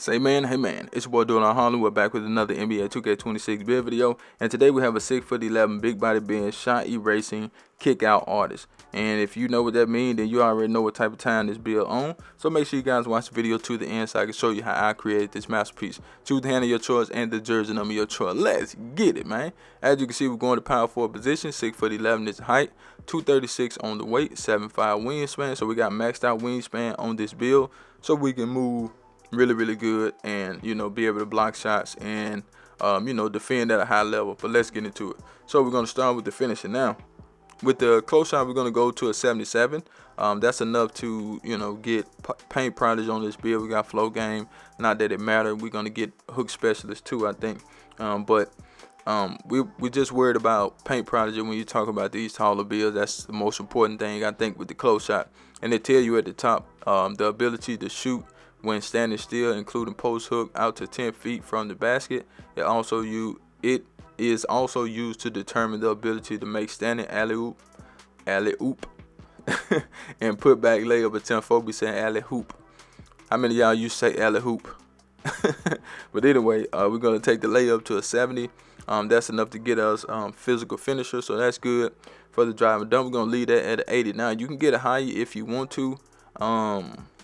Say man, hey man, it's your boy Doing Harlem. We're back with another NBA 2K26 build video, and today we have a 6'11" big body being shot erasing Kickout artist. And if you know what that means, then you already know what type of time this build on. So make sure you guys watch the video to the end so I can show you how I created this masterpiece. Choose the hand of your choice and the jersey number of your choice. Let's get it, man. As you can see, we're going to power forward position. 6'11" is height, 236 on the weight, 7'5" wingspan. So we got maxed out wingspan on this build, so we can move really good and be able to block shots and defend at a high level. But let's get into it. So we're going to start with the finishing. Now with the close shot, we're going to go to a 77. That's enough to get paint prodigy on this build. We got flow game, not that it matters. We're going to get hook specialist too, I think. But we just worried about paint prodigy when you talk about these taller builds. That's the most important thing, I think, with the close shot. And they tell you at the top the ability to shoot when standing still, including post hook out to 10 feet from the basket. It is also used to determine the ability to make standing alley-oop, and put back layup attempt. Folks be saying alley-hoop. How many of y'all used to say alley-hoop? But anyway, we're going to take the layup to a 70. That's enough to get us physical finisher, so that's good. For the drive and dunk, we're going to leave that at an 80. Now, you can get it higher if you want to.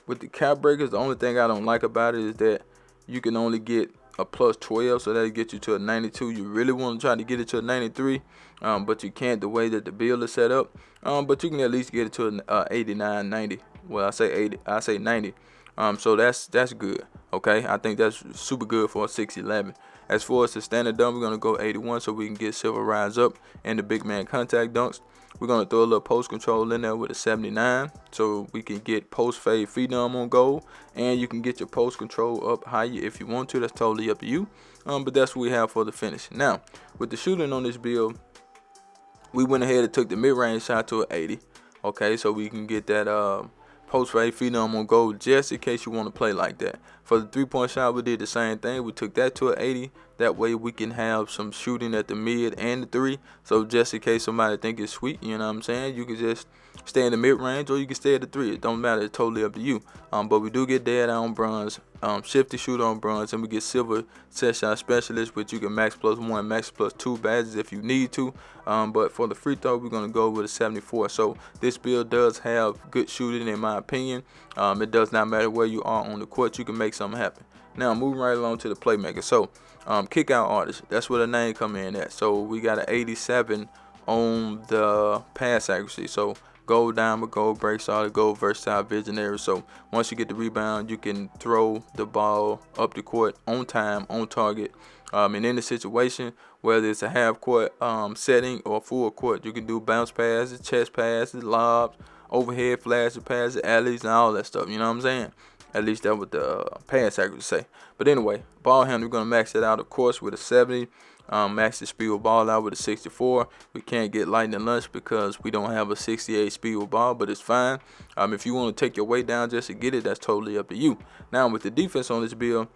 With the cap breakers, the only thing I don't like about it is that you can only get a plus 12, so that'll get you to a 92. You really want to try to get it to a 93, but you can't the way that the build is set up. But you can at least get it to an 89, 90. Well, I say 80, I say 90. So that's good. Okay, I think that's super good for a 6'11". As far as the standard dunk, we're gonna go 81 so we can get silver rise up and the big man contact dunks. We're going to throw a little post control in there with a 79 so we can get post fade phenom on goal, and you can get your post control up higher if you want to. That's totally up to you. But that's what we have for the finish. Now, with the shooting on this build, we went ahead and took the mid-range shot to an 80. Okay, so we can get that post fade phenom on goal just in case you want to play like that. For the three-point shot, we did the same thing. We took that to an 80. That way we can have some shooting at the mid and the three. So just in case somebody think it's sweet, you know what I'm saying, you can just stay in the mid-range or you can stay at the three. It don't matter. It's totally up to you. But we do get dead on bronze, shifty shooter on bronze, and we get silver set shot specialist, which you can max +1, max +2 badges if you need to. But for the free throw, we're going to go with a 74. So this build does have good shooting in my opinion. It does not matter where you are on the court. You can make something happen. Now moving right along to the playmaker. So kick out artist, that's where the name come in at. So we got an 87 on the pass accuracy. So gold diamond, gold break, solid gold, versatile, visionary. So once you get the rebound, you can throw the ball up the court on time, on target. And in the situation, whether it's a half court setting or full court, you can do bounce passes, chest passes, lobs, overhead flashes, passes, alleys, and all that stuff. You know what I'm saying? At least that's what the pass accuracy say. But anyway, ball handle, we're going to max it out, of course, with a 70. Max the speed with ball out with a 64. We can't get lightning lunch because we don't have a 68 speed with ball, but it's fine. If you want to take your weight down just to get it, that's totally up to you. Now, with the defense on this build,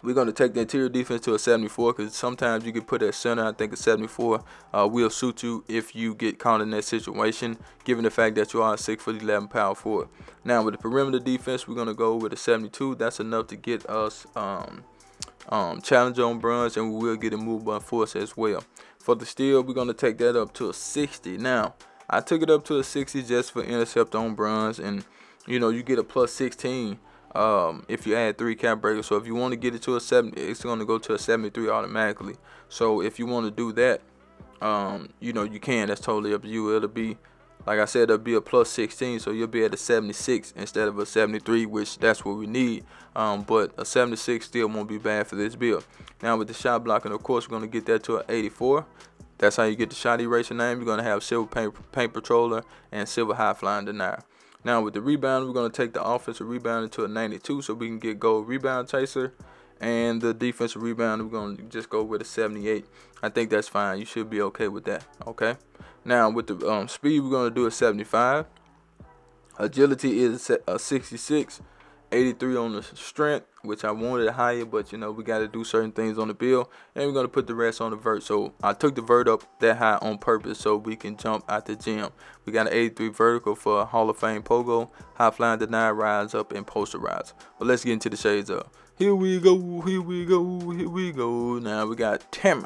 we're going to take the interior defense to a 74 because sometimes you can put at center. I think a 74 will suit you if you get caught in that situation, given the fact that you are a 6'11" power forward. Now, with the perimeter defense, we're going to go with a 72. That's enough to get us challenge on bronze, and we will get a move by force as well. For the steal, we're going to take that up to a 60. Now, I took it up to a 60 just for intercept on bronze, and you get a plus 16 if you add 3 cap breakers. So if you want to get it to a 70, it's going to go to a 73 automatically. So if you want to do that, you can. That's totally up to you. It'll be, like I said, it'll be a plus 16, so you'll be at a 76 instead of a 73, which that's what we need. But a 76 still won't be bad for this build. Now with the shot blocking, of course, we're going to get that to an 84. That's how you get the shot eraser name. You're going to have silver paint patroller and silver high flying denier. Now with the rebound, we're going to take the offensive rebound to a 92 so we can get gold rebound chaser. And the defensive rebound, we're going to just go with a 78. I think that's fine. You should be okay with that. Okay. Now with the speed, we're going to do a 75. Agility is a 66. 83 on the strength, which I wanted higher, but we got to do certain things on the build, and we're going to put the rest on the vert. So I took the vert up that high on purpose so we can jump out the gym. We got an 83 vertical for Hall of Fame pogo, high flying deny, rise up, and posterize. But let's get into the shades up. Here we go, here we go, here we go. Now we got Tammy.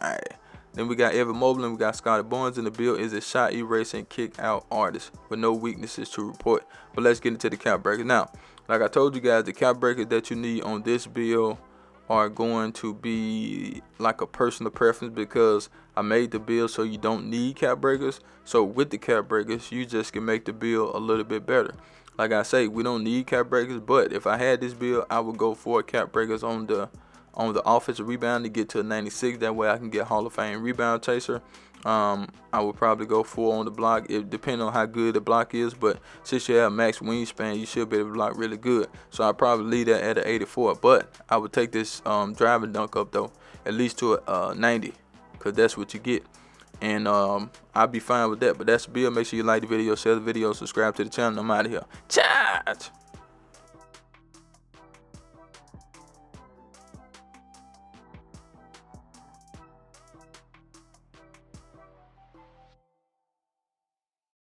Then we got Evan Mobley, and we got Scotty Barnes in the build. Is a shot erasing kick out artist with no weaknesses to report. But let's get into the cap breakers. Now, like I told you guys, the cap breakers that you need on this build are going to be like a personal preference, because I made the build so you don't need cap breakers. So with the cap breakers, you just can make the build a little bit better. Like I say, we don't need cap breakers, but if I had this build, I would go for cap breakers on the offensive rebound to get to a 96. That way I can get Hall of Fame rebound chaser. I would probably go 4 on the block. It depends on how good the block is, but since you have max wingspan, you should be able to block really good. So I'd probably leave that at an 84. But I would take this driving dunk up though, at least to a 90, because that's what you get. And I'll be fine with that. But that's the build. Make sure you like the video, share the video, subscribe to the channel. I'm out of here. Charge!